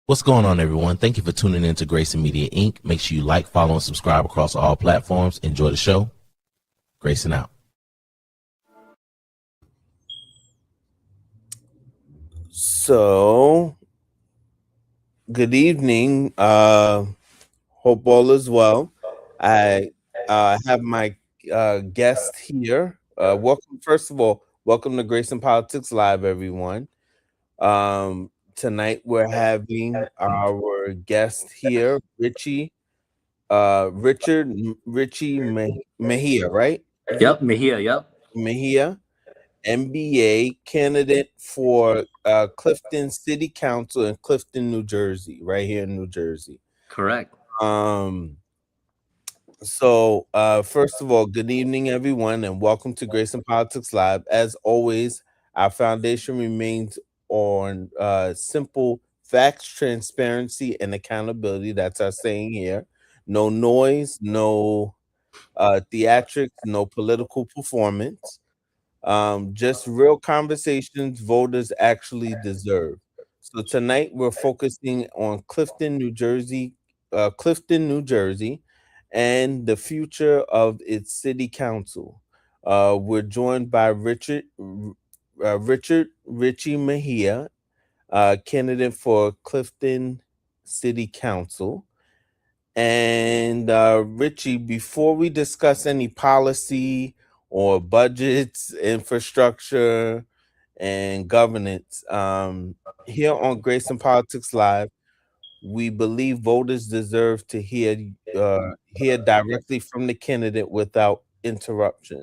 What's going on, everyone? Thank you for tuning in to Grayson Media Inc. Make sure you like, follow, and subscribe across all platforms. Enjoy the show. Grayson out. So, good evening. Hope all is well. I have my guest here. Welcome, first of all, welcome to Grayson Politics Live, everyone. Tonight we're having our guest here, Mejia, right? Yep, Mejia. Yep, Mejia, MBA candidate for Clifton City Council in Clifton, New Jersey, right here in New Jersey. correct. Um, First of all, good evening, everyone, and welcome to Grayson Politics Live. As always, our foundation remains on simple facts, transparency, and accountability. That's our saying here. No noise, no theatrics, no political performance. Just real conversations voters actually deserve. So tonight we're focusing on Clifton, New Jersey, and the future of its city council. We're joined by Richie Mejia, candidate for Clifton City Council. And Richie, before we discuss any policy or budgets, infrastructure, and governance, here on Grayson Politics Live, we believe voters deserve to hear directly from the candidate without interruption.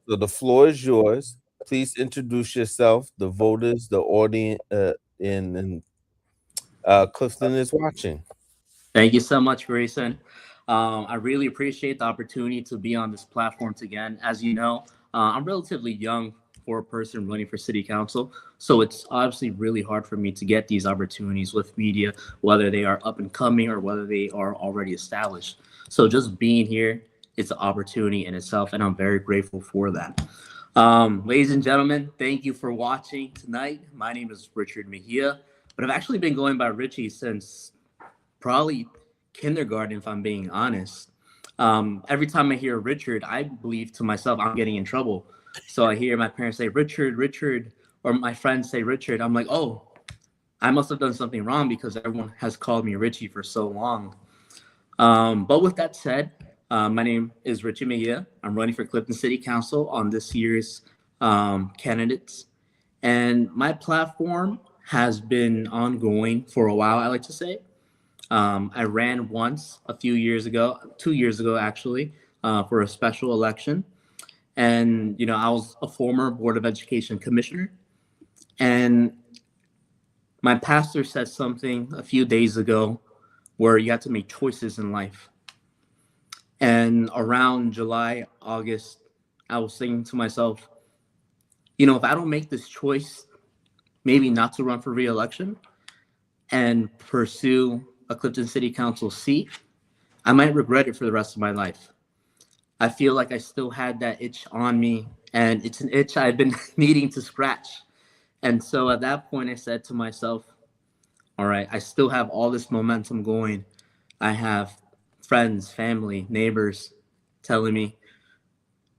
So the floor is yours. Please introduce yourself, the voters, the audience, and Clifton is watching. Thank you so much, Grayson. I really appreciate the opportunity to be on this platform again. As you know, I'm relatively young for a person running for city council, so it's obviously really hard for me to get these opportunities with media, whether they are up and coming or whether they are already established. So just being here, it's an opportunity in itself, and I'm very grateful for that. Ladies and gentlemen, thank you for watching tonight. My name is Richard Mejia, but I've actually been going by Richie since probably kindergarten, if I'm being honest. Every time I hear Richard, I believe to myself I'm getting in trouble. So I hear my parents say Richard, Richard, or my friends say Richard. I'm like, oh, I must have done something wrong because everyone has called me Richie for so long. But with that said, my name is Richie Mejia. I'm running for Clifton City Council on this year's candidates. And my platform has been ongoing for a while, I like to say. I ran once a few years ago, 2 years ago actually, for a special election. And, I was a former Board of Education commissioner. And my pastor said something a few days ago where you have to make choices in life. And around July, August, I was thinking to myself, if I don't make this choice, maybe not to run for re-election and pursue a Clifton City Council seat, I might regret it for the rest of my life. I feel like I still had that itch on me, and it's an itch I've been needing to scratch. And so at that point, I said to myself, all right, I still have all this momentum going. I have friends, family, neighbors telling me,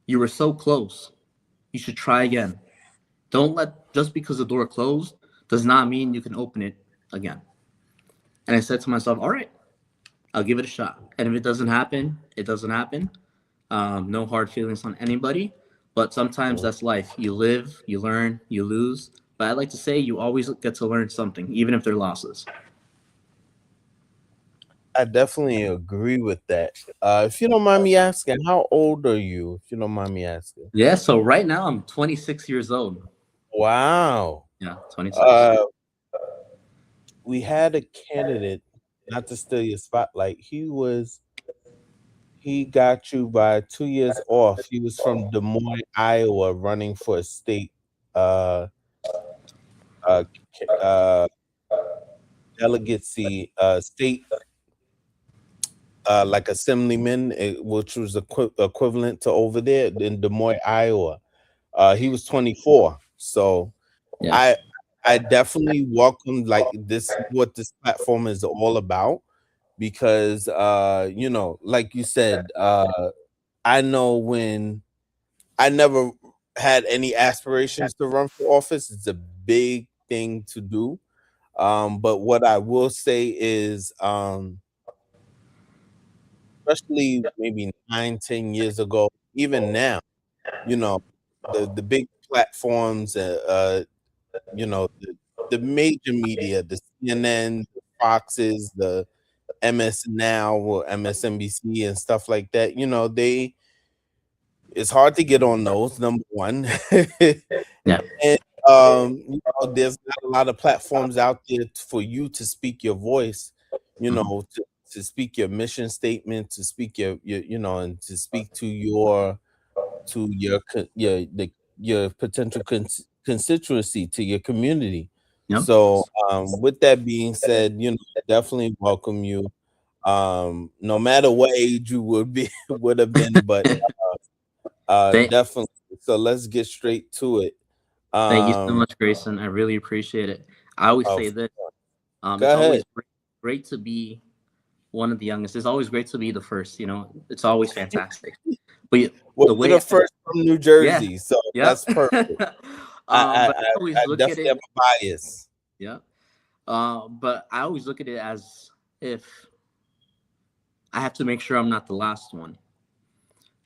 you were so close. You should try again. Just because the door closed does not mean you can open it again. And I said to myself, all right, I'll give it a shot. And if it doesn't happen, it doesn't happen. No hard feelings on anybody. But sometimes that's life. You live, you learn, you lose. But I like to say you always get to learn something, even if they're losses. I definitely agree with that. If you don't mind me asking, how old are you? If you don't mind me asking. Yeah, so right now I'm 26 years old. Wow. Yeah, 26. We had a candidate, not to steal your spotlight. He got you by 2 years off. He was from Des Moines, Iowa, running for a state uh uh, uh delegacy, state like assemblyman, which was equivalent to over there in Des Moines, Iowa. He was 24. So Yes. I I definitely welcome, like, this is what this platform is all about, because like you said, I know when I never had any aspirations to run for office. It's a big thing to do. But what I will say is, especially maybe 9, 10 years ago, even now, you know, the big platforms, the major media, the CNN, the Foxes, the MS Now or MSNBC and stuff like that, it's hard to get on those, number one. Yeah. And there's not a lot of platforms out there for you to speak your voice, to speak your mission statement, to speak and to speak to your potential constituency, to your community. Yep. So, with that being said, definitely welcome you. No matter what age you would have been, but Thank, definitely. So let's get straight to it. thank you so Um, much, Grayson. I really appreciate it. I always oh, say this. go It's ahead. always great to be one of the youngest. It's always great to be the first. It's always fantastic. But Well, the you're way, the first from New yeah, Jersey, so yeah. that's perfect. I But I always look at definitely have it, a bias. yeah. But I always look at it as if I have to make sure I'm not the last one.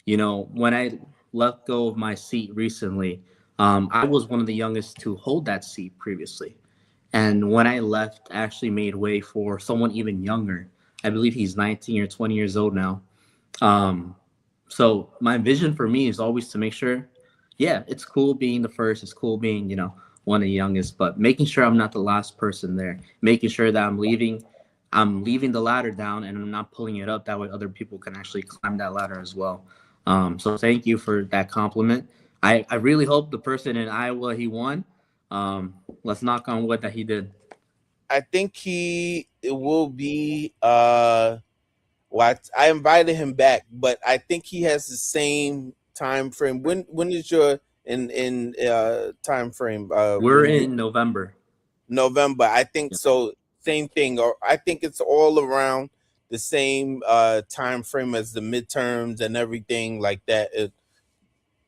When I let go of my seat recently, I was one of the youngest to hold that seat previously. And when I left, I actually made way for someone even younger. I believe he's 19 or 20 years old now. Um, so my vision for me is always to make sure, yeah, it's cool being the first. It's cool being, one of the youngest, but making sure I'm not the last person there, making sure that I'm leaving the ladder down and I'm not pulling it up. That way other people can actually climb that ladder as well. So thank you for that compliment. I really hope the person in Iowa, he won. Let's knock on wood that he did. I think it will be well, I invited him back, but I think he has the same time frame. When is your in time frame? We're in November. November. I think Yeah. so. Same thing, or I think it's all around the same time frame as the midterms and everything like that.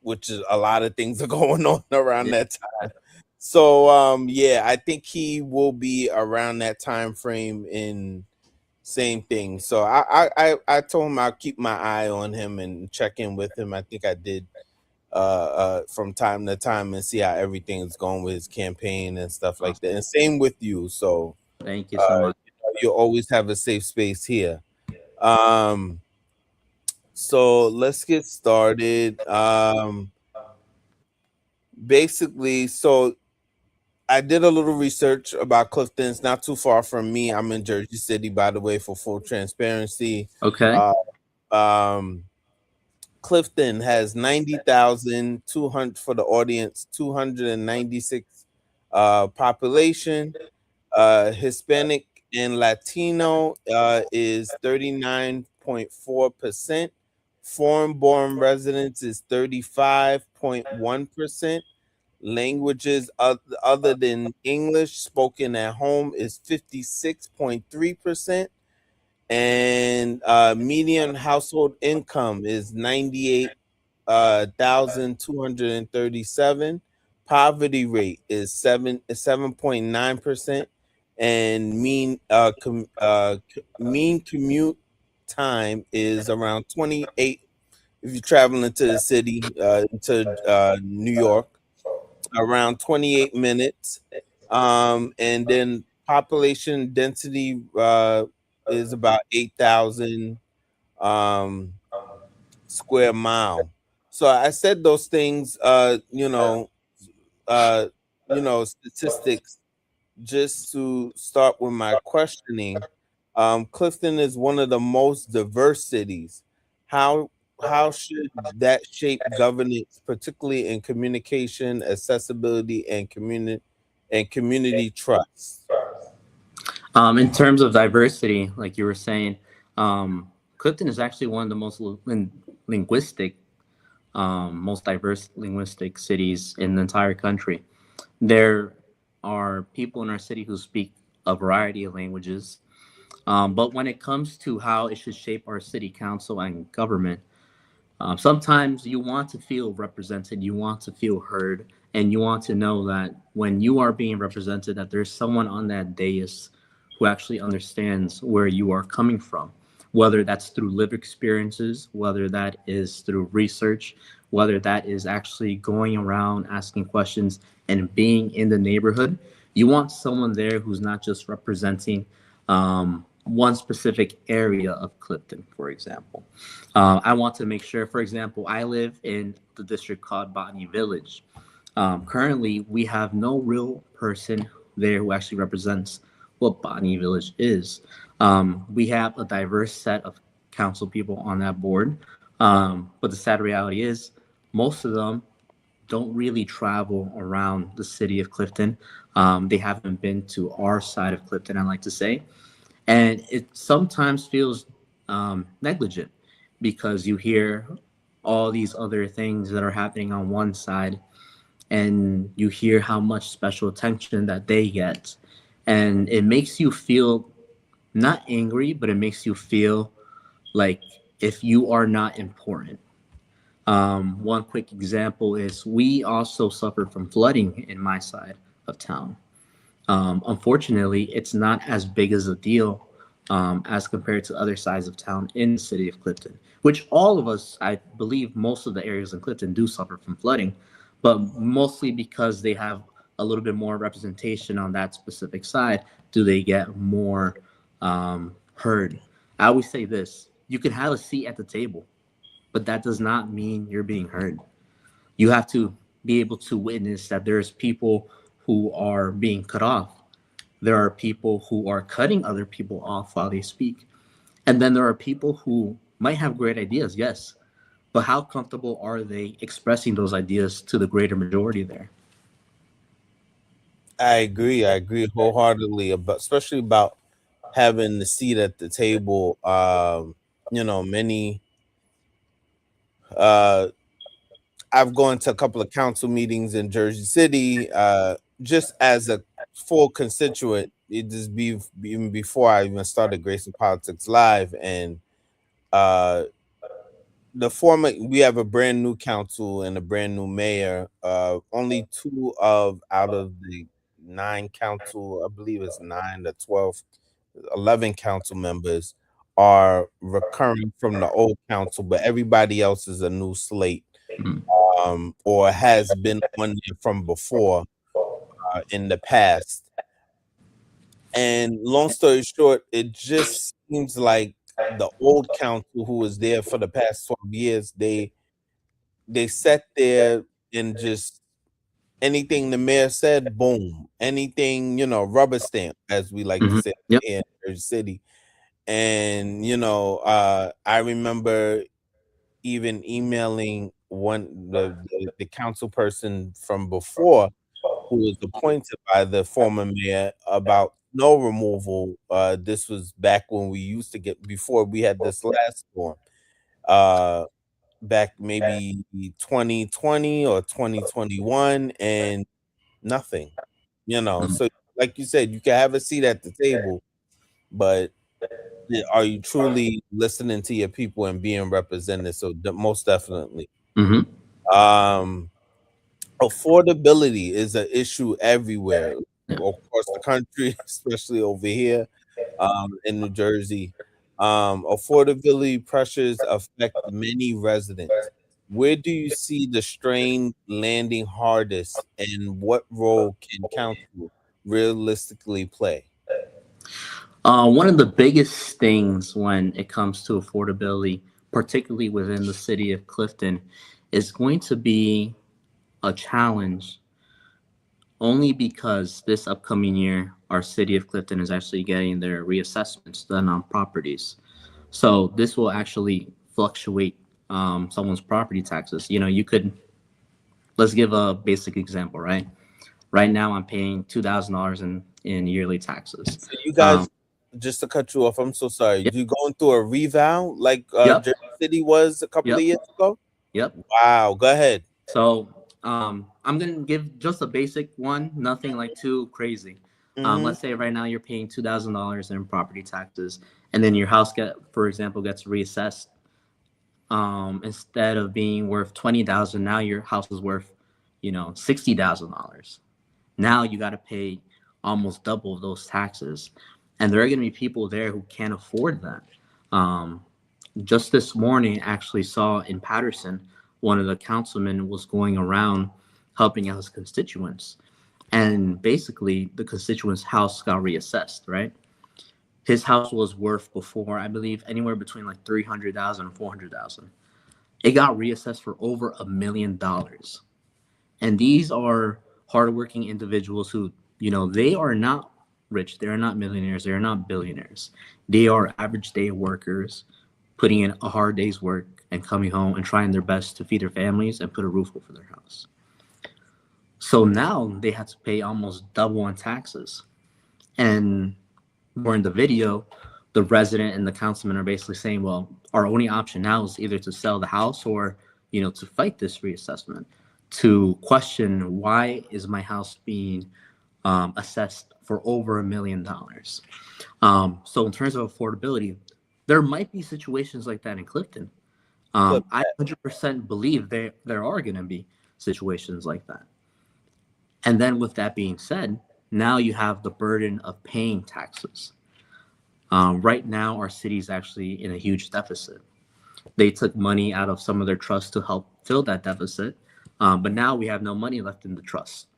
Which is a lot of things are going on around Yeah. that time. So yeah, I think he will be around that time frame in same thing. So I told him I'll keep my eye on him and check in with him. I think I did from time to time and see how everything's going with his campaign and stuff like that. Awesome. And same with you. So Thank you so much. you always have a safe space here. Um so let's get started. Basically, so I did a little research about Clifton. It's not too far from me. I'm in Jersey City, by the way, for full transparency. Okay. Um, Clifton has 90,200 for the audience, 296 population. Hispanic and Latino is 39.4%. Foreign-born residents is 35.1%. Languages other than English spoken at home is 56.3%. And median household income is 98,237. Poverty rate is 7.9%, and mean commute time is around 28. If you're traveling to the city, to New York, around 28 minutes. And then population density is about 8,000 um, square mile. So I said those things, statistics, just to start with my questioning. Clifton is one of the most diverse cities. How how should that shape governance, particularly in communication, accessibility, and community trust? In terms of diversity, like you were saying, Clifton is actually one of the linguistic, most diverse linguistic cities in the entire country. There are people in our city who speak a variety of languages. But when it comes to how it should shape our city council and government, sometimes you want to feel represented, you want to feel heard, and you want to know that when you are being represented, that there's someone on that dais who actually understands where you are coming from, whether that's through lived experiences, whether that is through research, whether that is actually going around asking questions and being in the neighborhood. You want someone there who's not just representing one specific area of Clifton, for example. I want to make sure, for example, I live in the district called Botany Village. Currently, we have no real person there who actually represents what Botany Village is. We have a diverse set of council people on that board, but the sad reality is most of them don't really travel around the city of Clifton. They haven't been to our side of Clifton, I like to say. And it sometimes feels negligent because you hear all these other things that are happening on one side and you hear how much special attention that they get. And it makes you feel not angry, but it makes you feel like if you are not important. One quick example is we also suffer from flooding in my side of town. Unfortunately, it's not as big as a deal as compared to other sides of town in the city of Clifton, which all of us, I believe most of the areas in Clifton do suffer from flooding, but mostly because they have a little bit more representation on that specific side, do they get more heard. I always say this, you can have a seat at the table, but that does not mean you're being heard. You have to be able to witness that there's people who are being cut off. There are people who are cutting other people off while they speak. And then there are people who might have great ideas, yes, but how comfortable are they expressing those ideas to the greater majority there? I agree. I agree wholeheartedly about, especially about having the seat at the table. Many. Uh, I've gone to a couple of council meetings in Jersey City, just as a full constituent. It just be even before I even started Grayson Politics Live, and uh, we have a brand new council and a brand new mayor. Only two of out of the 9 council, I believe it's 9 to 12, 11 council members are recurring from the old council, but everybody else is a new slate, Mhm. or has been one year from before, in the past. And long story short, it just seems like the old council who was there for the past 12 years, they sat there and just anything the mayor said, boom. Anything, rubber stamp, as we like to Mhm. say Yep. here in Jersey City. And I remember even emailing the council person from before who was appointed by the former mayor about snow removal. This was back when we used to get before we had this last storm. Uh, Back maybe 2020 or 2021, and nothing. Mhm. So like you said, you can have a seat at the table, but are you truly listening to your people and being represented? So most definitely. Mhm. Um, Affordability is an issue everywhere Yeah. across the country, especially over here, in New Jersey. Affordability pressures affect many residents. Where do you see the strain landing hardest, and what role can council realistically play? One of the biggest things when it comes to affordability, particularly within the city of Clifton, is going to be a challenge only because this upcoming year, our city of Clifton is actually getting their reassessments done on properties. So this will actually fluctuate someone's property taxes. You could, let's give a basic example, right? Right now, I'm paying $2,000 in yearly taxes. So you Um, guys, just to cut you off, I'm so sorry. yep, You going through a revow like yep, Jersey City was a couple of yep, years ago? yep. Wow, go ahead. So I'm gonna give just a basic one, nothing like too crazy. Mm-hmm. Let's say right now you're paying $2,000 in property taxes, and then your house for example, gets reassessed. Instead of being worth 20,000, now your house is worth, $60,000. Now you got to pay almost double those taxes, and there are going to be people there who can't afford that. Just this morning, actually saw in Patterson, one of the councilmen was going around helping out his constituents, and basically the constituent's house got reassessed. Right, his house was worth before, I believe, anywhere between like 300,000 and 400,000. It got reassessed for over $1 million. And these are hardworking individuals who, they are not rich. They're not millionaires. They're not billionaires. They are average day workers putting in a hard day's work and coming home and trying their best to feed their families and put a roof over their house. So now they have to pay almost double on taxes. And during the video, the resident and the councilman are basically saying, well, our only option now is either to sell the house or, to fight this reassessment, to question why is my house being assessed for over $1 million. So in terms of affordability, there might be situations like that in Clifton. I 100% believe there are going to be situations like that. And then with that being said, now you have the burden of paying taxes. Right now, our city is actually in a huge deficit. They took money out of some of their trusts to help fill that deficit, but now we have no money left in the trust,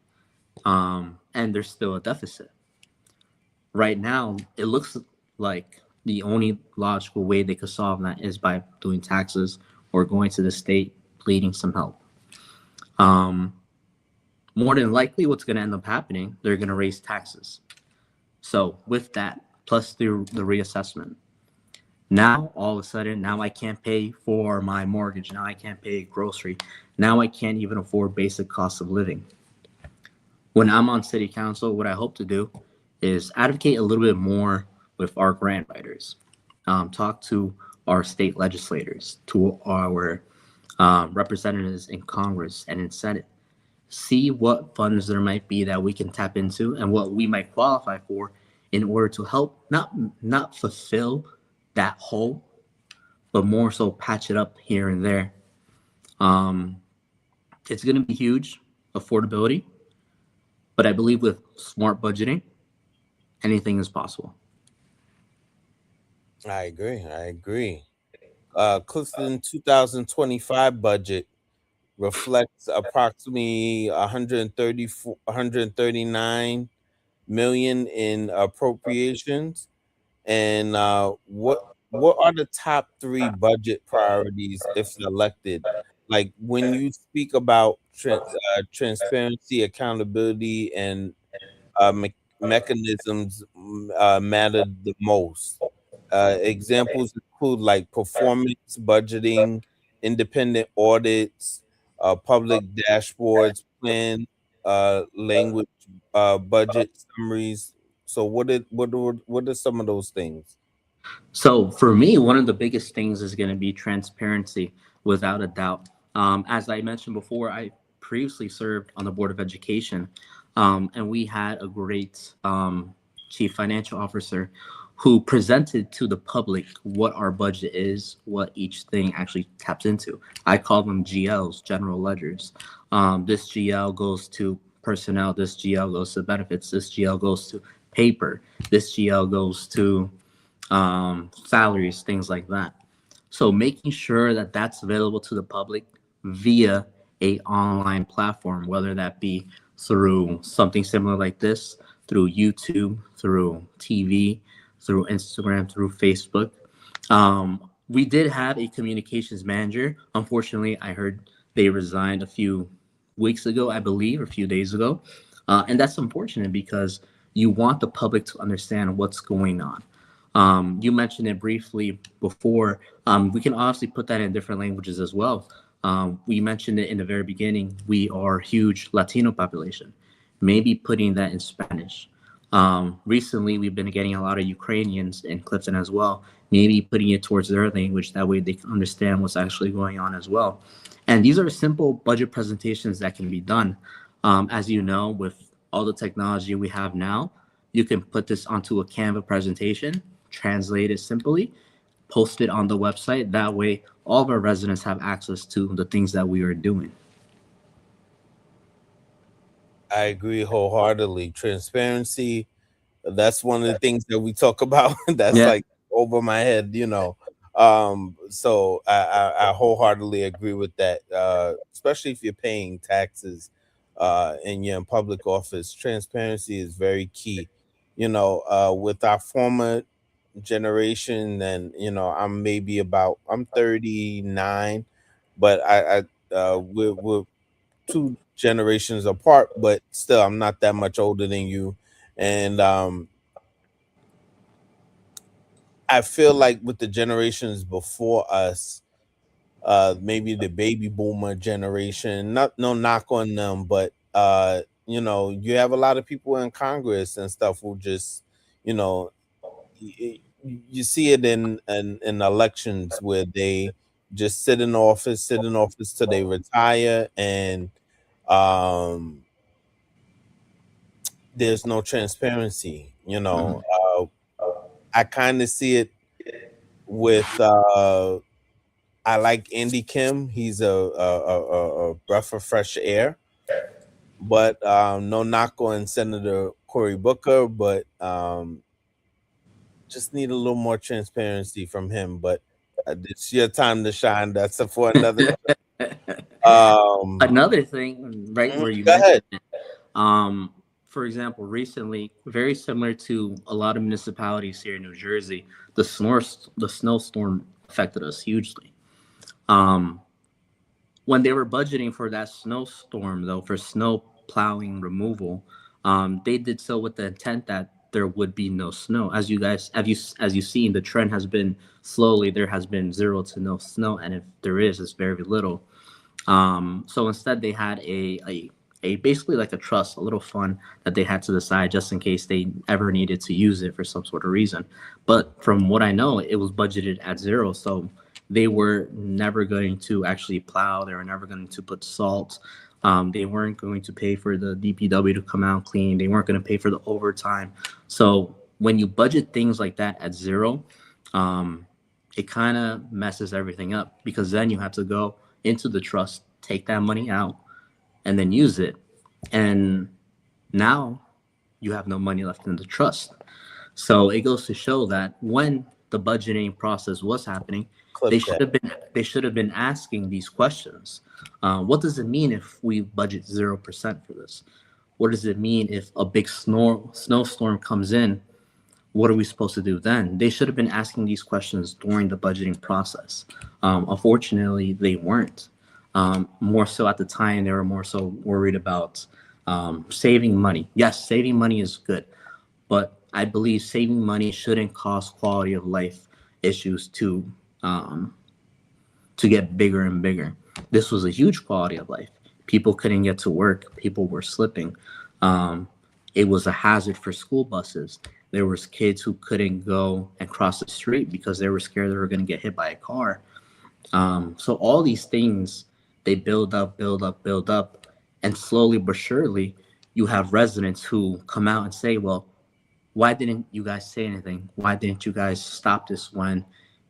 and there's still a deficit. Right now, it looks like the only logical way they could solve that is by doing taxes or going to the state, pleading some help. More than likely, what's going to end up happening, they're going to raise taxes. So with that, plus the reassessment, now all of a sudden, now I can't pay for my mortgage. Now I can't pay grocery. Now I can't even afford basic costs of living. When I'm on city council, what I hope to do is advocate a little bit more with our grant writers, talk to our state legislators, to our representatives in Congress and in Senate, see what funds there might be that we can tap into and what we might qualify for in order to help not fulfill that hole, but more so patch it up here and there. It's going to be huge, affordability, but I believe with smart budgeting, anything is possible. I agree. Clifton 2025 budget reflects approximately 139 million in appropriations. And what are the top 3 budget priorities if elected? Like when you speak about transparency, accountability, and mechanisms matter the most. Examples include like performance budgeting, independent audits, public dashboards, plan language, budget summaries. So what are some of those things? So for me, one of the biggest things is going to be transparency, without a doubt. As I mentioned before, I previously served on the Board of Education, and we had a great chief financial officer who presented to the public what our budget is, what each thing actually taps into. I call them GLs, general ledgers. This GL goes to personnel, this GL goes to benefits, this GL goes to paper, this GL goes to salaries, things like that. So making sure that that's available to the public via a online platform, whether that be through something similar like this, through YouTube, through TV, through Instagram, through Facebook. We did have a communications manager. Unfortunately, I heard they resigned a few weeks ago, I believe, or a few days ago. And that's unfortunate because you want the public to understand what's going on. You mentioned it briefly before. We can obviously put that in different languages as well. We mentioned it in the very beginning. We are a huge Latino population. Maybe putting that in Spanish. Recently, we've been getting a lot of Ukrainians in Clifton as well. Maybe putting it towards their language. That way they can understand what's actually going on as well. And these are simple budget presentations that can be done. As you know, with all the technology we have now, you can put this onto a Canva presentation, translate it simply, post it on the website. That way, all of our residents have access to the things that we are doing. I agree wholeheartedly. Transparency, that's one of the things that we talk about. That's Yeah. like over my head, you know. So I wholeheartedly agree with that. Especially if you're paying taxes and you're in public office, transparency is very key. You know, with our former generation, and you know, I'm 39, but we're two generations apart, but still I'm not that much older than you. And I feel like with the generations before us, maybe the baby boomer generation, not no knock on them, but you know, you have a lot of people in Congress and stuff who just, you know, you see it in elections where they just sit in office till they retire, and um there's no transparency, you know. Mhm. I kind of see it with I like Andy Kim. He's a breath of fresh air. But no knock on Senator Cory Booker, but just need a little more transparency from him. But it's your time to shine. That's for another. Another thing, right where you Go mentioned ahead. it, um, for example, recently, very similar to a lot of municipalities here in New Jersey, the snowstorm affected us hugely. Um, when they were budgeting for that snowstorm, though, for snow plowing removal, they did so with the intent that there would be no snow. As you seen, the trend has been slowly there has been zero to no snow, and if there is, it's very little. So instead, they had a basically like a trust, a little fund that they had to the side just in case they ever needed to use it for some sort of reason. But from what I know, it was budgeted at zero, so they were never going to actually plow. They were never going to put salt. They weren't going to pay for the DPW to come out clean. They weren't going to pay for the overtime. So when you budget things like that at zero, um, it kind of messes everything up because then you have to go into the trust, take that money out, and then use it. And now you have no money left in the trust. So it goes to show that when the budgeting process was happening, Clip that. they should have been asking these questions. What does it mean if we budget 0% for this? What does it mean if a big snowstorm comes in? What are we supposed to do then? They should have been asking these questions during the budgeting process. Unfortunately, they weren't. More so at the time, they were more so worried about saving money. Yes, saving money is good, but I believe saving money shouldn't cause quality of life issues um, to get bigger and bigger. This was a huge quality of life. People couldn't get to work. People were slipping. Um, it was a hazard for school buses. There was kids who couldn't go and cross the street because they were scared they were going to get hit by a car. So all these things, they build up, build up, build up, and slowly but surely, you have residents who come out and say, "Well, why didn't you guys say anything? Why didn't you guys stop this when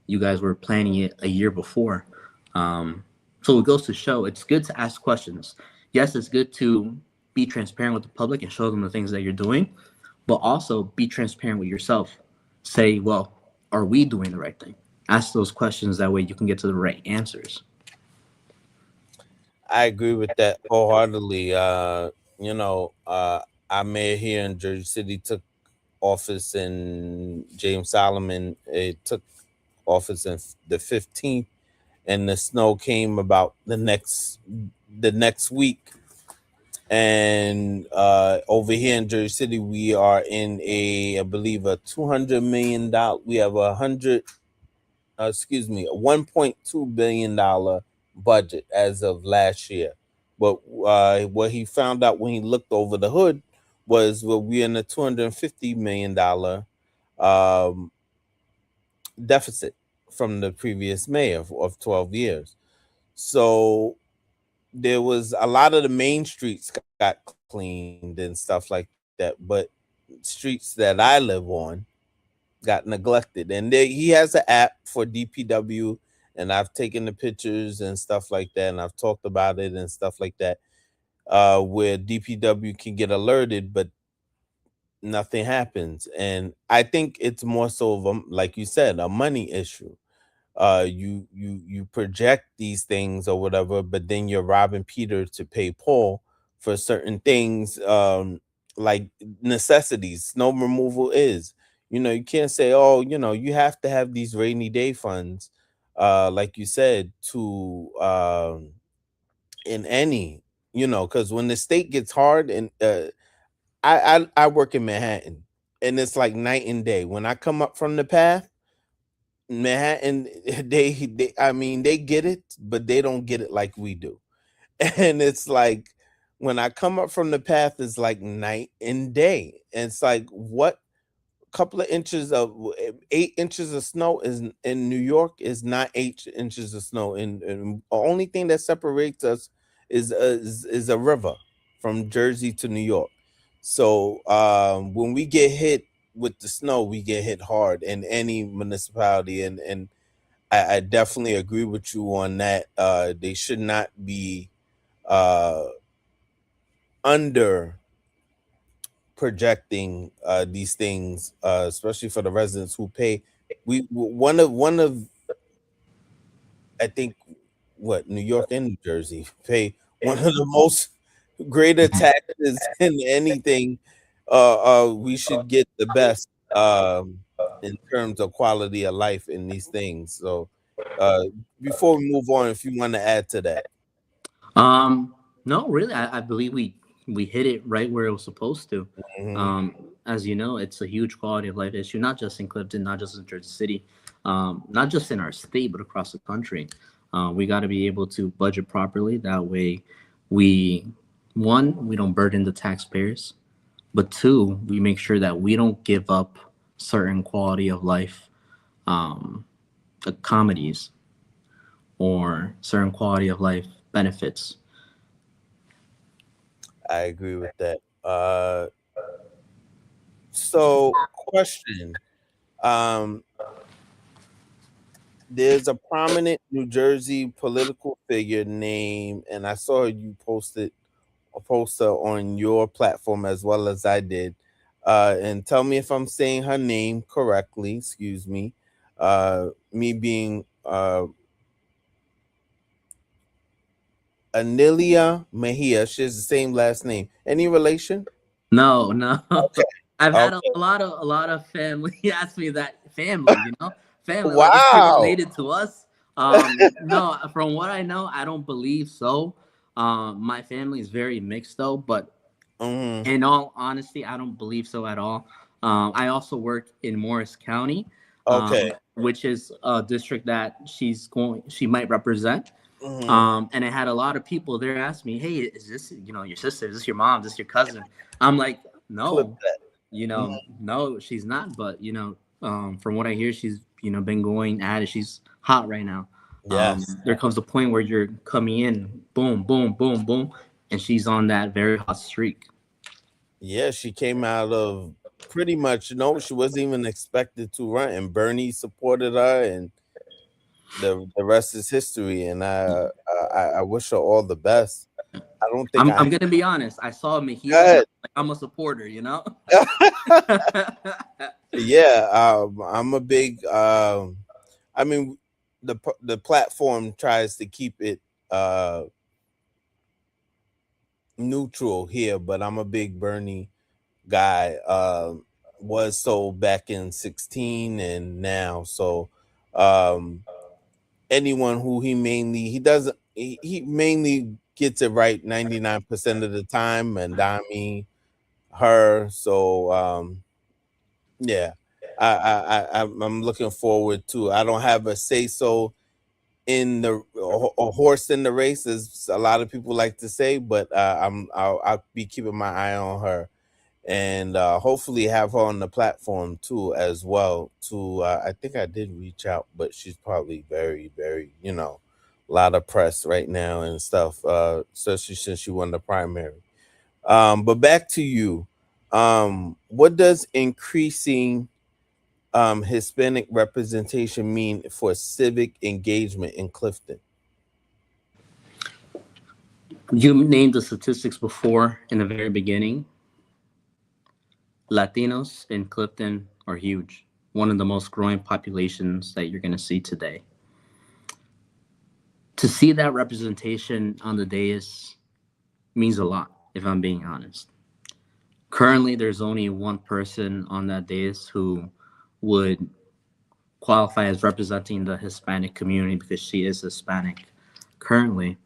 you guys were planning it a year before?" So it goes to show it's good to ask questions. Yes, it's good to be transparent with the public and show them the things that you're doing, but also be transparent with yourself. Say, well, are we doing the right thing? Ask those questions. That way you can get to the right answers. I agree with that wholeheartedly. You know, our mayor here in Jersey City took office in James Solomon. It took office in the 15th, and the snow came about the next week. And over here in Jersey City, we are in I believe a $200 million. We have a $1.2 billion budget as of last year. But what he found out when he looked over the hood was, well, we're in a $250 million deficit from the previous mayor of 12 years. So there was a lot of the main streets got cleaned and stuff like that, but streets that I live on got neglected. And he has an app for DPW, and I've taken the pictures and stuff like that, and I've talked about it and stuff like that, where DPW can get alerted, but nothing happens. And I think it's more so of a, like you said, a money issue. You project these things or whatever, but then you're robbing Peter to pay Paul for certain things, like necessities. Snow removal is, you can't say, oh, you have to have these rainy day funds, like you said, to in any, because when the state gets hard, and I work in Manhattan, and it's like night and day. When I come up from the path, Manhattan, I mean, they get it, but they don't get it like we do. And it's like when I come up from the path, it's like night and day. And it's like, what couple of inches of 8 inches of snow is in New York is not 8 inches of snow. And the only thing that separates us is a river from Jersey to New York. So when we get hit with the snow, we get hit hard in any municipality. And I definitely agree with you on that. They should not be under projecting these things, especially for the residents who pay. One of I think what New York and New Jersey pay one of the most greater taxes in anything. We should get the best in terms of quality of life in these things. So uh, before we move on, if you want to add to that. Um, no, really, I believe we hit it right where it was supposed to. Mhm. As you know, it's a huge quality of life issue, not just in Clifton, not just in Jersey City, not just in our state, but across the country. We got to be able to budget properly. That way, we we don't burden the taxpayers, but two, we make sure that we don't give up certain quality of life um, comedies or certain quality of life benefits. I agree with that. So question. Um, there's a prominent New Jersey political figure named, and I saw you posted a poster on your platform as well as I did. And tell me if I'm saying her name correctly. Excuse me. Me being Anilia Mejia. She has the same last name. Any relation? No, no. Okay. I've had Okay. a lot of family ask me that family, family, like is she Wow. related to us? No, from what I know, I don't believe so. My family is very mixed though, but Hmm. in all honesty, I don't believe so at all. I also work in Morris County, Okay. which is a district that she might represent. Hmm. And I had a lot of people there ask me, "Hey, is this your sister? Is this your mom? Is this your cousin?" I'm like, Clip "No, that. no, she's not." But from what I hear, she's been going at it. She's hot right now. Yes. There comes a point where you're coming in, boom, boom, boom, boom, and she's on that very hot streak. Yeah, she came out of pretty much she wasn't even expected to run, and Bernie supported her, and the rest is history. And I wish her all the best. I don't think I'm I gonna be honest. I saw Mejia, and had. I'm a supporter. Yeah, I'm a big. I mean, the platform tries to keep it neutral here, but I'm a big Bernie guy. Was so back in 16 and now. So um anyone who he doesn't he mainly gets it right 99% of the time, and I mean her. So yeah, I'm looking forward to. I don't have a say so in a horse in the race, as a lot of people like to say, but I'll be keeping my eye on her, and hopefully have her on the platform too as well. To I think I did reach out, but she's probably very very a lot of press right now and stuff, especially since you won the primary. But back to you. What does increasing Hispanic representation mean for civic engagement in Clifton? You named the statistics before in the very beginning. Latinos in Clifton are huge. One of the most growing populations that you're going to see today. To see that representation on the dais means a lot, if I'm being honest. Currently, there's only one person on that dais who would qualify as representing the Hispanic community because she is Hispanic currently.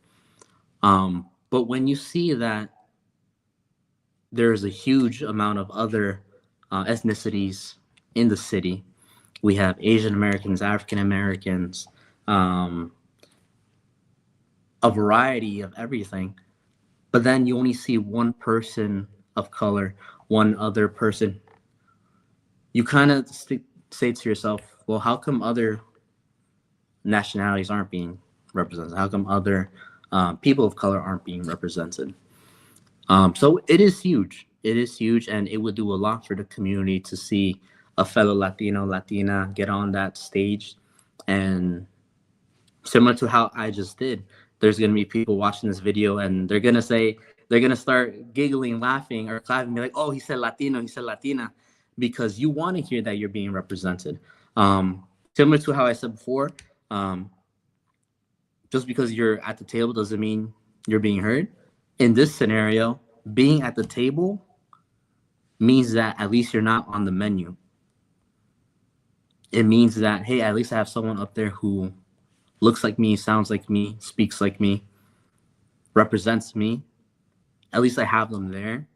But when you see that there's a huge amount of other ethnicities in the city, we have Asian Americans, African Americans, a variety of everything. But then you only see one person of color, one other person. You kind of say to yourself, well, how come other nationalities aren't being represented? How come other people of color aren't being represented? So it is huge. It is huge, and it would do a lot for the community to see a fellow Latino, Latina get on that stage. And similar to how I just did, there's going to be people watching this video and they're going to start giggling, laughing, or clapping, be like, oh, he said Latino, he said Latina, because you want to hear that you're being represented. Similar to how I said before, just because you're at the table doesn't mean you're being heard. In this scenario, being at the table means that at least you're not on the menu. It means that, hey, at least I have someone up there who looks like me, sounds like me, speaks like me, represents me. At least I have them there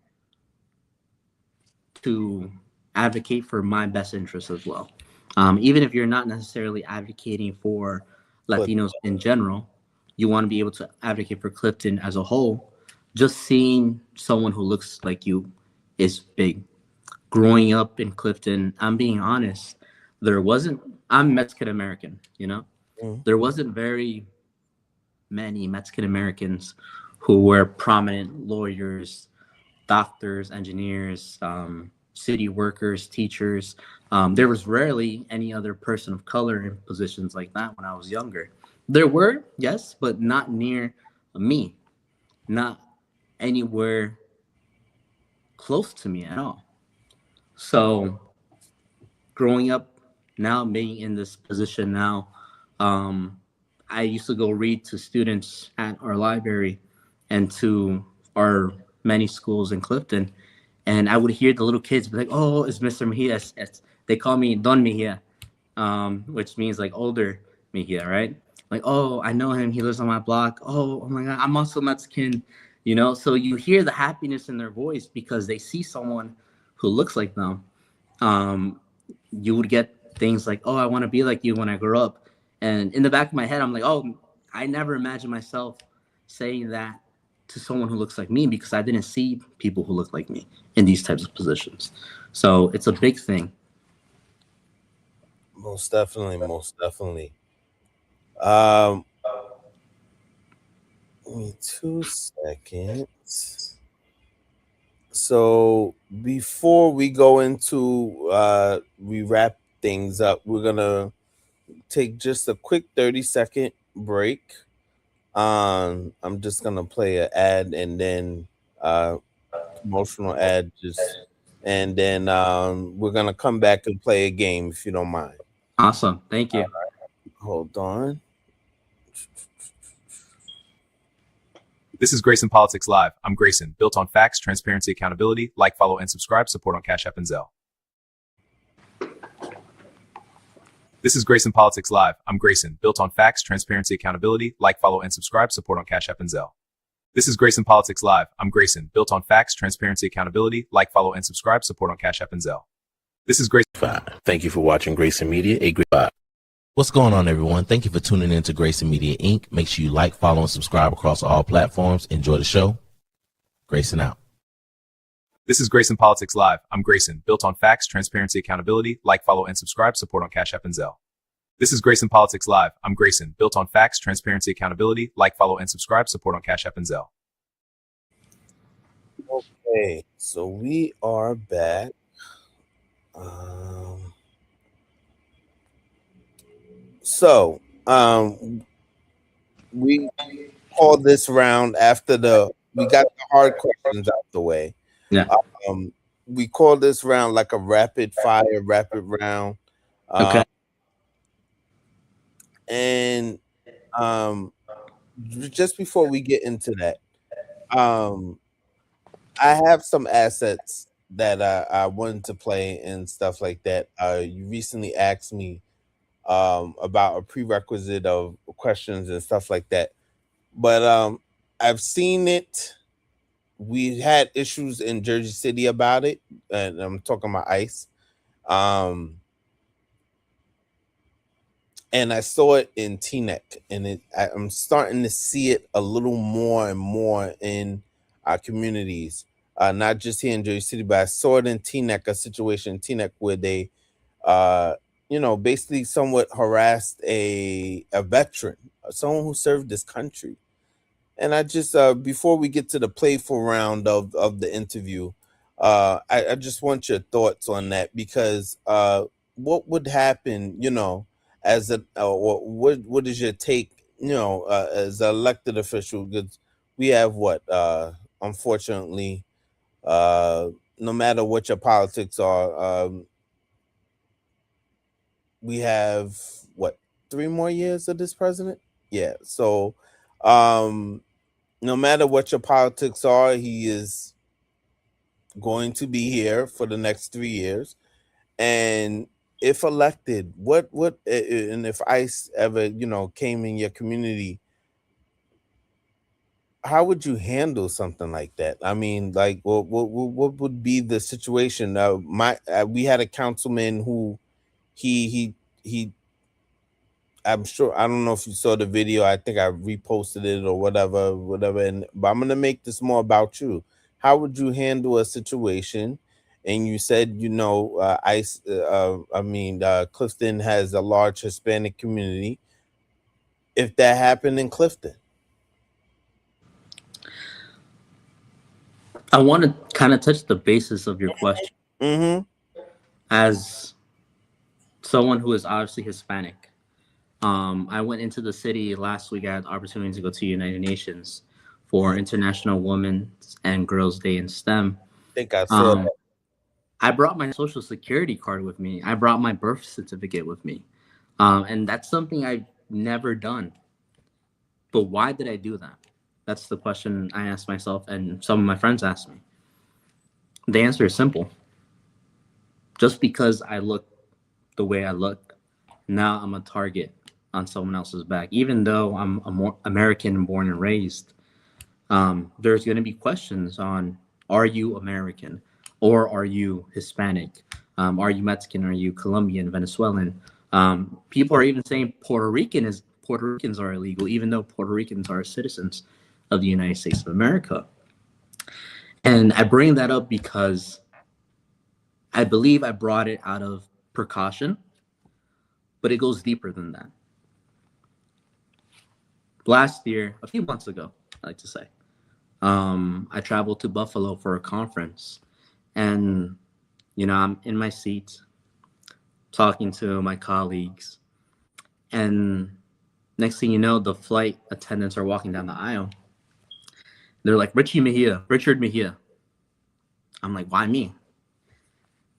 to advocate for my best interests as well. Even if you're not necessarily advocating for Latinos in general, you want to be able to advocate for Clifton as a whole. Just seeing someone who looks like you is big. Growing up in Clifton, I'm being honest, I'm Mexican American, There wasn't very many Mexican Americans who were prominent lawyers, doctors, engineers, city workers, teachers. There was rarely any other person of color in positions like that when I was younger. There were, yes, but not near me, not anywhere close to me at all. So growing up now, being in this position now, I used to go read to students at our library and to our many schools in Clifton. And I would hear the little kids be like, oh, it's Mr. Mejia. They call me Don Mejia, which means like older Mejia, right? Like, oh, I know him. He lives on my block. Oh my God, I'm also Mexican, So you hear the happiness in their voice because they see someone who looks like them. You would get things like, oh, I want to be like you when I grow up. And in the back of my head, I'm like, oh, I never imagined myself saying that to someone who looks like me because I didn't see people who look like me in these types of positions. So it's a big thing. Most definitely. Give me 2 seconds. So before we go into we wrap things up, we're gonna take just a quick 30-second break. I'm just gonna play an ad and then promotional ad, and then we're gonna come back and play a game if you don't mind. Awesome, thank you. Hold on. This is Grayson Politics Live. I'm Grayson, built on facts, transparency, accountability. Like, follow, and subscribe. Support on Cash App and Zelle. This is Grayson Politics Live. I'm Grayson, built on facts, transparency, accountability. Like, follow, and subscribe. Support on Cash App and Zelle. This is Grayson Politics Live. I'm Grayson, built on facts, transparency, accountability. Like, follow, and subscribe. Support on Cash App and Zelle. This is Grayson. Thank you for watching Grayson Media, a great vibe. What's going on, everyone? Thank you for tuning in to Grayson Media, Inc. Make sure you like, follow, and subscribe across all platforms. Enjoy the show. Grayson out. This is Grayson Politics Live. I'm Grayson, built on facts, transparency, accountability. Like, follow, and subscribe. Support on Cash App and Zelle. This is Grayson Politics Live. I'm Grayson, built on facts, transparency, accountability. Like, follow, and subscribe. Support on Cash App and Zelle. Okay, so we are back. We called this round after we got the hard questions out the way. Yeah. We called this round like a rapid round. Okay. And just before we get into that, I have some assets that I wanted to play and stuff like that. You recently asked me about a prerequisite of questions and stuff like that, but I've seen it. We had issues in Jersey City about it, and I'm talking about ICE. And I saw it in Teaneck, and I'm starting to see it a little more and more in our communities, not just here in Jersey City, but I saw it in Teaneck, a situation in Teaneck where they, basically somewhat harassed a veteran, someone who served this country. And I just, before we get to the playful round of the interview, I just want your thoughts on that, because what would happen, as what is your take, as an elected official? Because we have unfortunately, no matter what your politics are, we have 3 more years of this president. Yeah. So, no matter what your politics are, he is going to be here for the next 3 years. And if elected, and if ICE ever, came in your community, how would you handle something like that? I mean, like, what would be the situation? We had a councilman who he I'm sure, I don't know if you saw the video. I think I reposted it or whatever. But I'm gonna make this more about you. How would you handle a situation? And you said, Clifton has a large Hispanic community. If that happened in Clifton, I want to kind of touch the basis of your question. Mm-hmm. As someone who is obviously Hispanic, I went into the city last week. I had the opportunity to go to United Nations for International Women's and Girls Day in STEM. I think I saw that. I brought my social security card with me. I brought my birth certificate with me. And that's something I've never done. But why did I do that? That's the question I asked myself, and some of my friends asked me. The answer is simple. Just because I look the way I look, now I'm a target on someone else's back. Even though I'm a more American born and raised, there's going to be questions on, are you American or are you Hispanic? Are you Mexican? Are you Colombian, Venezuelan? People are even saying Puerto Ricans are illegal, even though Puerto Ricans are citizens of the United States of America. And I bring that up because I believe I brought it out of precaution, but it goes deeper than that. Last year, a few months ago, I like to say, I traveled to Buffalo for a conference, and I'm in my seat talking to my colleagues, and next thing you know, the flight attendants are walking down the aisle. They're like, Richard Mejia. I'm like, why me?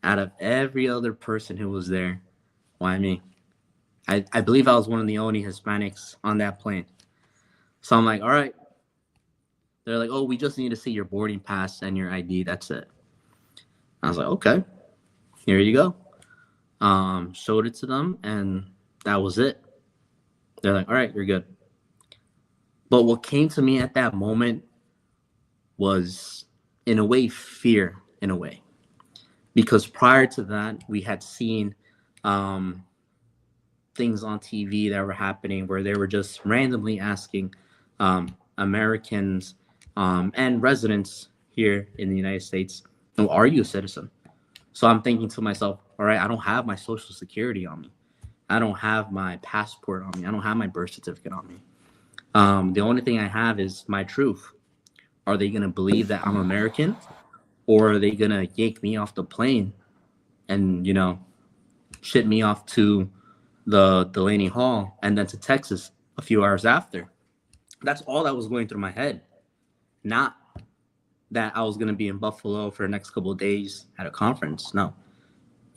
Out of every other person who was there, why me? I believe I was one of the only Hispanics on that plane. So I'm like, all right. They're like, oh, we just need to see your boarding pass and your ID. That's it. I was like, okay, here you go. Showed it to them, and that was it. They're like, all right, you're good. But what came to me at that moment was, in a way, fear, in a way. Because prior to that, we had seen things on TV that were happening where they were just randomly asking Americans and residents here in the United States, are you a citizen? So I'm thinking to myself, all right, I don't have my social security on me. I don't have my passport on me. I don't have my birth certificate on me. The only thing I have is my truth. Are they going to believe that I'm American, or are they going to yank me off the plane and, ship me off to the Delaney Hall and then to Texas a few hours after? That's all that was going through my head. Not that I was going to be in Buffalo for the next couple of days at a conference. No,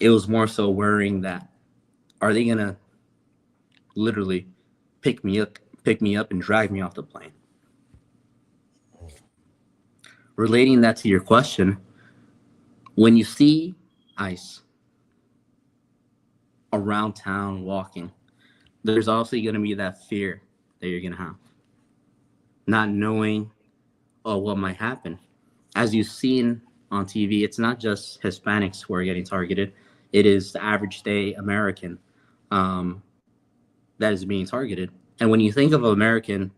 it was more so worrying that, are they going to literally pick me up and drag me off the plane? Relating that to your question, when you see ICE around town walking, there's obviously going to be that fear that you're going to have, not knowing what might happen. As you've seen on TV, it's not just Hispanics who are getting targeted. It is the average day American that is being targeted. And when you think of American,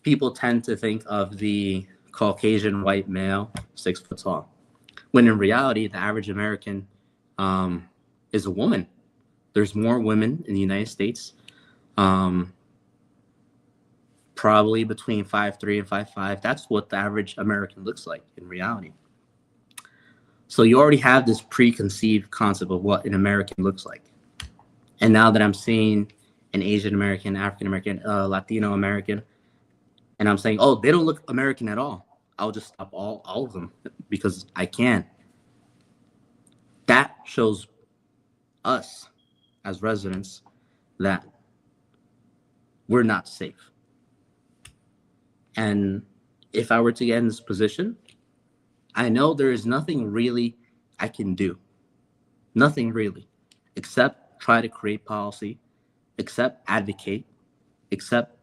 people tend to think of the Caucasian white male, 6 foot tall. When in reality, the average American is a woman. There's more women in the United States, probably between 5'3" and 5'5". That's what the average American looks like in reality. So you already have this preconceived concept of what an American looks like. And now that I'm seeing an Asian American, African American, Latino American, and I'm saying, oh, they don't look American at all, I'll just stop all of them because I can. That shows us as residents that we're not safe. And if I were to get in this position, I know there is nothing really I can do. Nothing really, except try to create policy, except advocate, except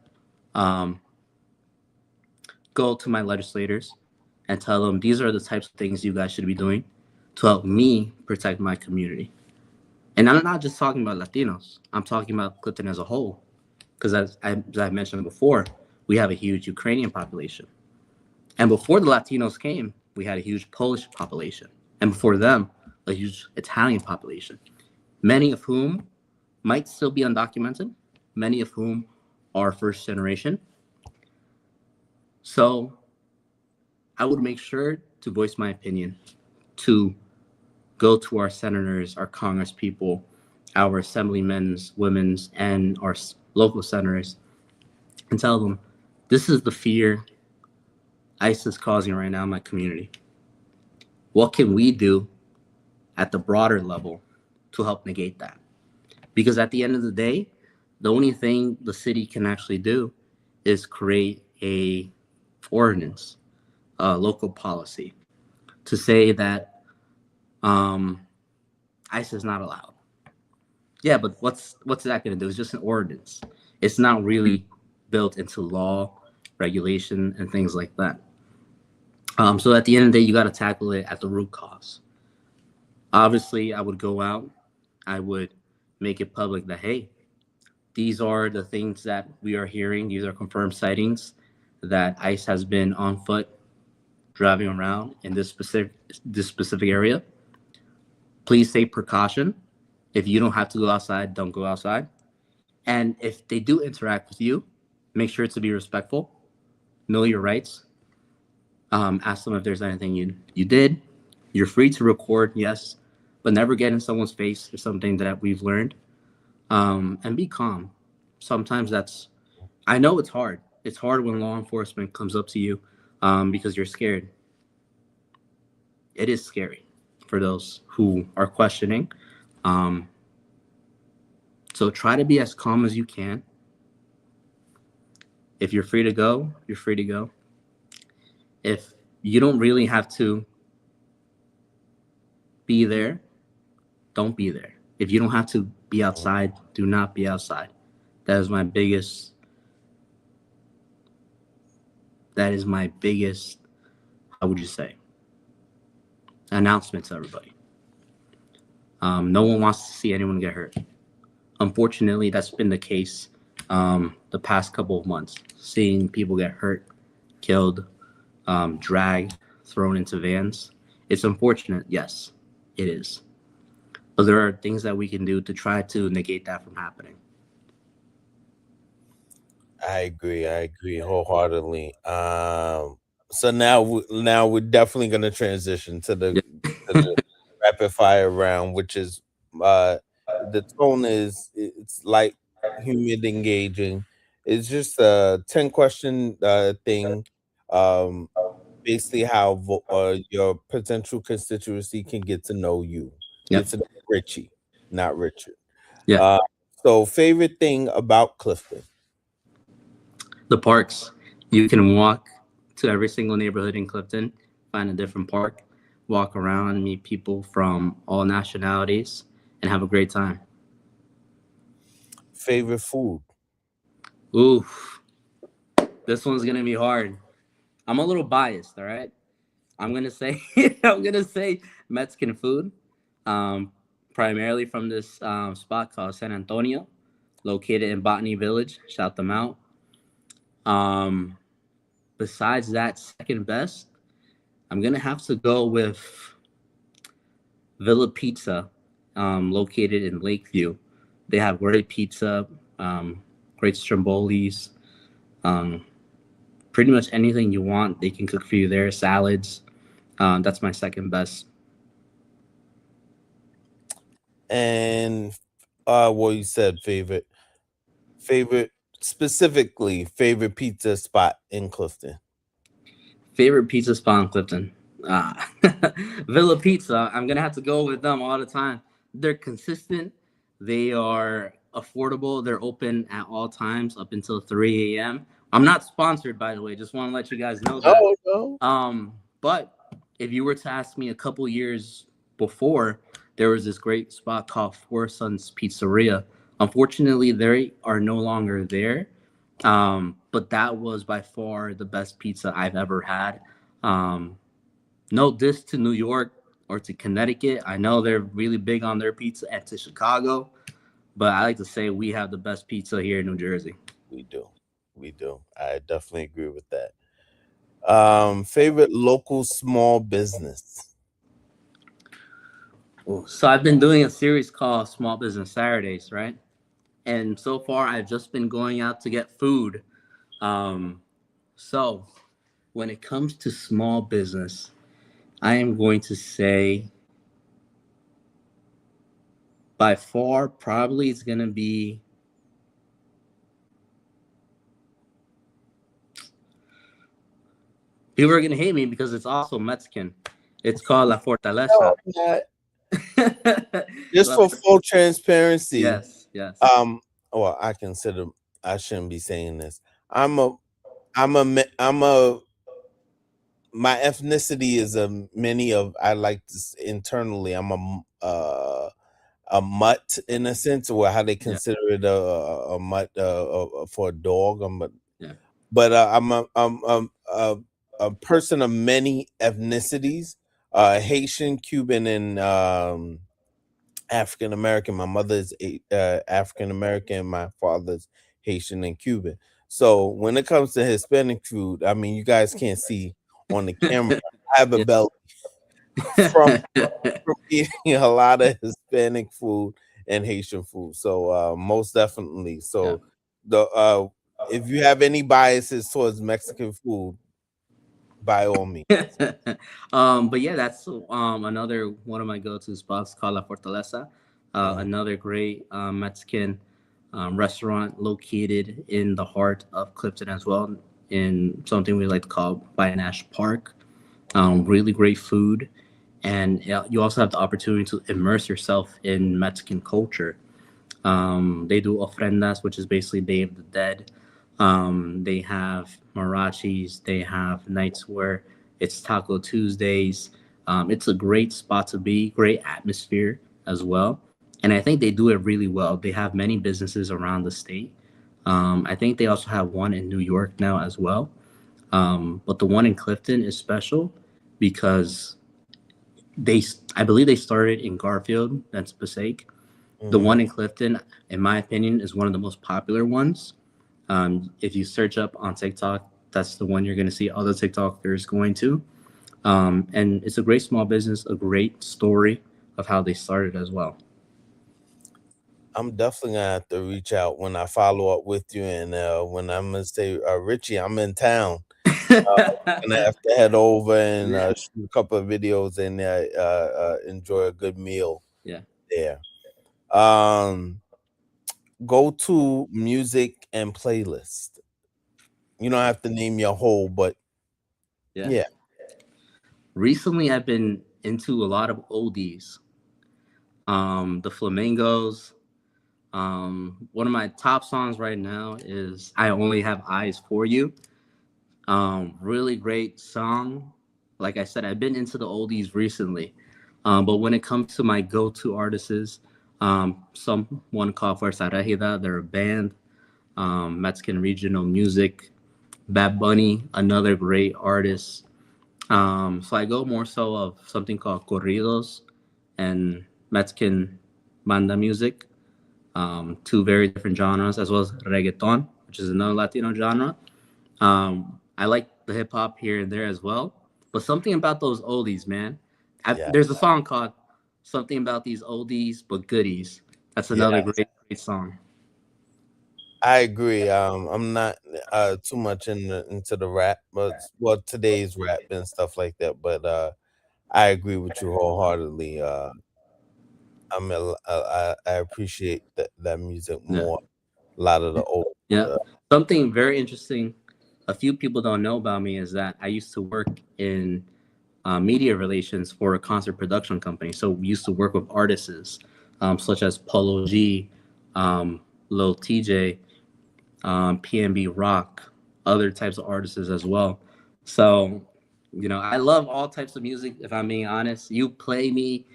go to my legislators and tell them these are the types of things you guys should be doing to help me protect my community. And I'm not just talking about Latinos. I'm talking about Clifton as a whole. Because as I mentioned before, we have a huge Ukrainian population. And before the Latinos came, we had a huge Polish population. And before them, a huge Italian population. Many of whom might still be undocumented. Many of whom are first generation. So I would make sure to voice my opinion, to go to our senators, our Congress people, our assemblymen's, women's, and our local senators, and tell them, this is the fear ICE is causing right now in my community. What can we do at the broader level to help negate that? Because at the end of the day, the only thing the city can actually do is create a ordinance, local policy, to say that ICE is not allowed. Yeah, but what's that going to do? It's just an ordinance. It's not really built into law, regulation, and things like that. So at the end of the day, you got to tackle it at the root cause. Obviously, I would go out. I would make it public that, hey, these are the things that we are hearing. These are confirmed sightings that ICE has been on foot driving around in this specific area. Please take precaution. If you don't have to go outside, don't go outside. And if they do interact with you, make sure to be respectful. Know your rights. Ask them if there's anything you did. You're free to record, yes, but never get in someone's face or something that we've learned. And be calm. Sometimes I know it's hard. It's hard when law enforcement comes up to you because you're scared. It is scary for those who are questioning. So try to be as calm as you can. If you're free to go, you're free to go. If you don't really have to be there, don't be there. If you don't have to be outside, do not be outside. That is my biggest, how would you say, announcement to everybody. No one wants to see anyone get hurt. Unfortunately, that's been the case the past couple of months. Seeing people get hurt, killed, dragged, thrown into vans. It's unfortunate, yes, it is. but there are things that we can do to try to negate that from happening. I agree wholeheartedly. So now we're definitely going to transition to the rapid fire round, which is the tone is it's light, humid, engaging. It's just a 10-question thing. Basically how your potential constituency can get to know you. Yep. Get to know Richie, not Richard. Yeah. So favorite thing about Clifton? The parks. You can walk to every single neighborhood in Clifton, find a different park, walk around, meet people from all nationalities, and have a great time. Favorite food? Oof. This one's gonna be hard. I'm a little biased, all right? I'm gonna say Mexican food. Primarily from this spot called San Antonio, located in Botany Village. Shout them out. Besides that, second best, I'm gonna have to go with Villa Pizza, located in Lakeview. They have great pizza, great strombolis, pretty much anything you want, they can cook for you there. Salads. That's my second best. And well, you said favorite specifically favorite pizza spot in Clifton. Favorite pizza spot in Clifton. Villa Pizza. I'm gonna have to go with them all the time. They're consistent. They are affordable. They're open at all times up until 3 a.m. I'm not sponsored, by the way. Just want to let you guys know that. No. But if you were to ask me a couple years before, there was this great spot called Four Sons Pizzeria. Unfortunately, they are no longer there. But that was by far the best pizza I've ever had. No diss to New York or to Connecticut. I know they're really big on their pizza, and to Chicago, but I like to say we have the best pizza here in New Jersey. We do. I definitely agree with that. Favorite local small business? So I've been doing a series called Small Business Saturdays, right? And so far, I've just been going out to get food. So when it comes to small business, I am going to say by far, probably it's going to be people are going to hate me because it's also Mexican. It's called La Fortaleza. Just for full transparency. Yes. Well, I shouldn't be saying this. My ethnicity is I like this internally. I'm a mutt in a sense, or how they consider it a mutt for a dog. But I'm a person of many ethnicities, Haitian, Cuban, and African American. My mother is African American. My father's Haitian and Cuban. So when it comes to Hispanic food, I mean, you guys can't see on the camera. I have a belly from eating a lot of Hispanic food and Haitian food. So most definitely. So if you have any biases towards Mexican food, by all means. But yeah, that's another one of my go-to spots called La Fortaleza. Another great Mexican restaurant located in the heart of Clifton as well, in something we like to call Nash Park. Really great food, and you also have the opportunity to immerse yourself in Mexican culture. They do ofrendas, which is basically Day of the Dead. They have marachis. They have nights where it's Taco Tuesdays. It's a great spot to be, great atmosphere as well. And I think they do it really well. They have many businesses around the state. I think they also have one in New York now as well. But the one in Clifton is special because I believe they started in Garfield, that's Passaic. The one in Clifton, in my opinion, is one of the most popular ones. If you search up on TikTok, that's the one you're going to see other TikTokers going to. And it's a great small business, a great story of how they started as well. I'm definitely gonna have to reach out when I follow up with you, and when I'm gonna say, Richie, I'm in town. Gonna have to head over and Yeah. shoot a couple of videos and enjoy a good meal Yeah. there. Go to music and playlist. You don't have to name your whole, but yeah. Recently, I've been into a lot of oldies. The Flamingos. One of my top songs right now is "I Only Have Eyes for You." Really great song. Like I said, I've been into the oldies recently. But when it comes to my go-to artists, someone called Fuerza Regida, they're a band, Mexican regional music. Bad Bunny, another great artist. So I go more so of something called corridos and Mexican banda music, two very different genres, as well as reggaeton, which is another Latino genre. I like the hip hop here and there as well, but something about those oldies, man. Yeah. There's a song called "Something About These Oldies But Goodies." That's another Yeah. great song. I agree. I'm not too much into the rap, but well, today's rap and stuff like that. But I agree with you wholeheartedly. I appreciate that music Yeah. more. A lot of the old. Yeah. Something very interesting a few people don't know about me is that I used to work in media relations for a concert production company. So we used to work with artists such as Polo G, Lil TJ, PNB Rock, other types of artists as well. So, I love all types of music, if I'm being honest. You play me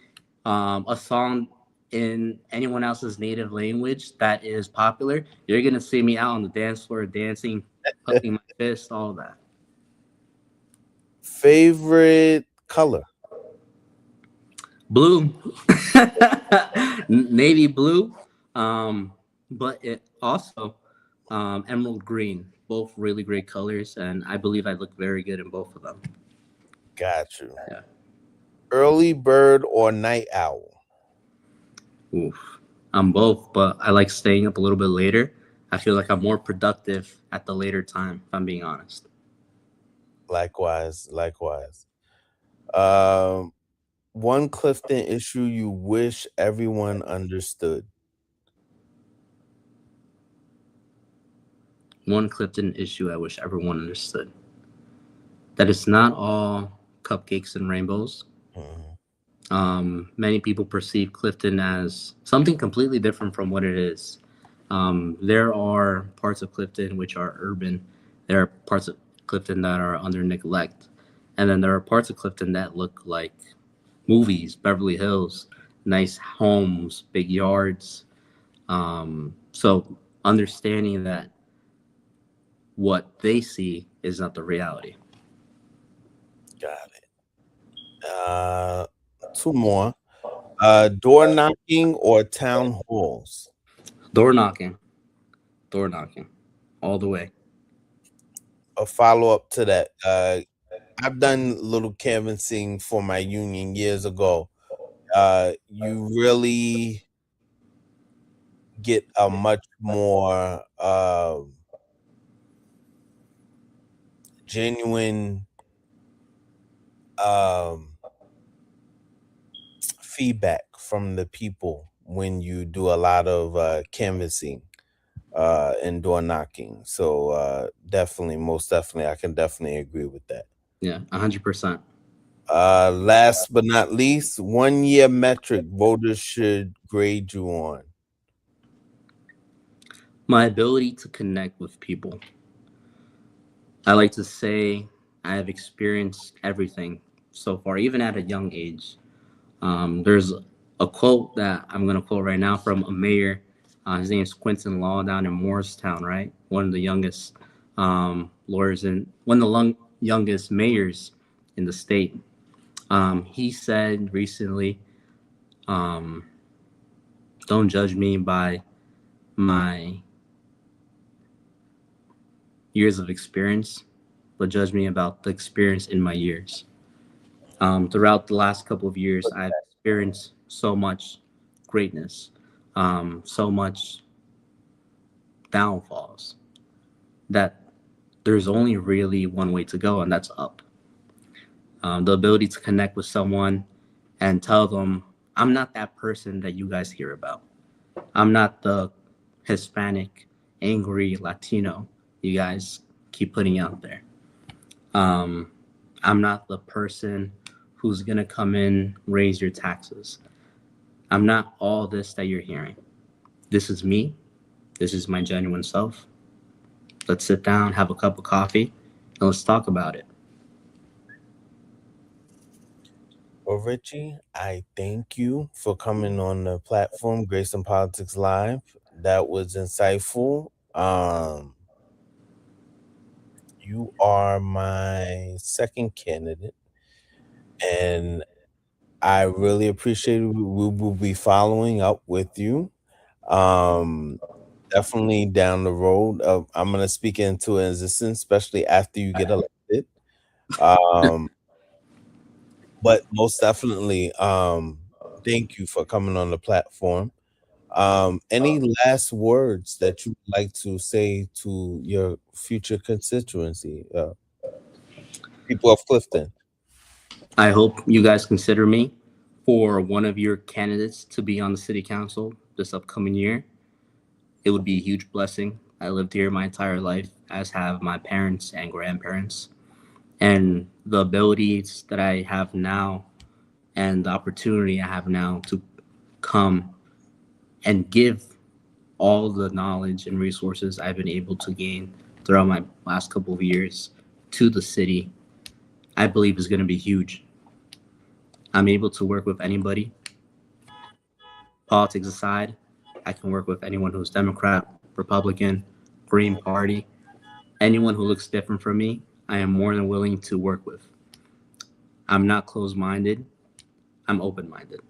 a song in anyone else's native language that is popular, you're going to see me out on the dance floor dancing, pumping my fist, all that. Favorite color? Blue. Navy blue, but it also emerald green, both really great colors, and I believe I look very good in both of them. Got you. Yeah. Early bird or night owl? Oof. I'm both, but I like staying up a little bit later. I feel like I'm more productive at the later time, if I'm being honest. Likewise. One Clifton issue you wish everyone understood? One Clifton issue I wish everyone understood. That it's not all cupcakes and rainbows. Many people perceive Clifton as something completely different from what it is. There are parts of Clifton which are urban. There are parts of Clifton that are under neglect. And then there are parts of Clifton that look like movies, Beverly Hills, nice homes, big yards. So understanding that what they see is not the reality. Got it. Two more. Door knocking or town halls? Door knocking, all the way. A follow-up to that. I've done little canvassing for my union years ago. You really get a much more genuine feedback from the people when you do a lot of canvassing and door knocking. So definitely, most definitely, I can definitely agree with that. Yeah, 100%. Last but not least, 1 year metric voters should grade you on. My ability to connect with people. I like to say I have experienced everything so far, even at a young age. There's a quote that I'm going to quote right now from a mayor. His name is Quentin Law down in Morristown, right? One of the youngest lawyers and one of the youngest mayors in the state. He said recently, don't judge me by my years of experience, but judge me about the experience in my years. Throughout the last couple of years, I've experienced so much greatness. so much downfalls that there's only really one way to go, and that's up. The ability to connect with someone and tell them, I'm not that person that you guys hear about. I'm not the Hispanic, angry Latino you guys keep putting out there. I'm not the person who's going to come in, raise your taxes. I'm not all this that you're hearing. This is me. This is my genuine self. Let's sit down, have a cup of coffee, and let's talk about it. Well, Richie, I thank you for coming on the platform, Grayson Politics Live. That was insightful. You are my second candidate, and I really appreciate it. We will be following up with you. Definitely down the road. I'm going to speak into existence, especially after you get elected. But most definitely, thank you for coming on the platform. Any last words that you'd like to say to your future constituency, people of Clifton? I hope you guys consider me for one of your candidates to be on the city council this upcoming year. It would be a huge blessing. I lived here my entire life, as have my parents and grandparents. And the abilities that I have now and the opportunity I have now to come and give all the knowledge and resources I've been able to gain throughout my last couple of years to the city, I believe is going to be huge. I'm able to work with anybody. Politics aside, I can work with anyone who's Democrat, Republican, Green Party, anyone who looks different from me. I am more than willing to work with. I'm not closed-minded. I'm open-minded.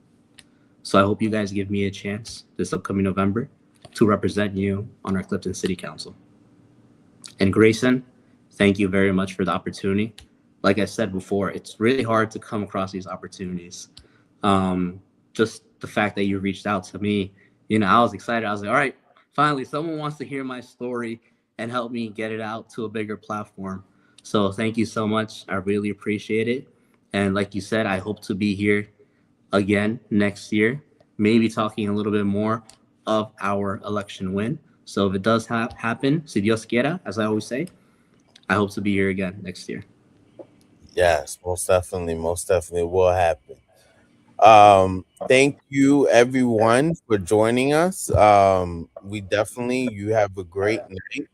So I hope you guys give me a chance this upcoming November to represent you on our Clifton City Council. And Grayson, thank you very much for the opportunity. Like I said before, it's really hard to come across these opportunities. Just the fact that you reached out to me, I was excited. I was like, all right, finally, someone wants to hear my story and help me get it out to a bigger platform. So thank you so much. I really appreciate it. And like you said, I hope to be here again next year, maybe talking a little bit more of our election win. So if it does happen, si Dios quiera, as I always say, I hope to be here again next year. Yes, most definitely will happen. Thank you everyone for joining us. You have a great night.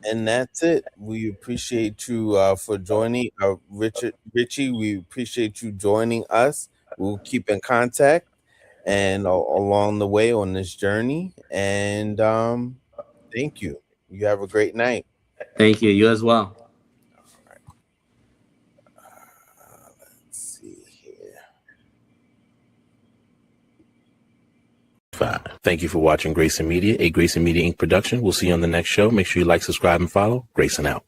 And that's it. We appreciate you for joining, Richie. We appreciate you joining us. We'll keep in contact and along the way on this journey. And thank you. You have a great night. Thank you. You as well. Let's see here. Fine. Thank you for watching Grayson Media, a Grayson Media Inc. production. We'll see you on the next show. Make sure you like, subscribe, and follow. Grayson out.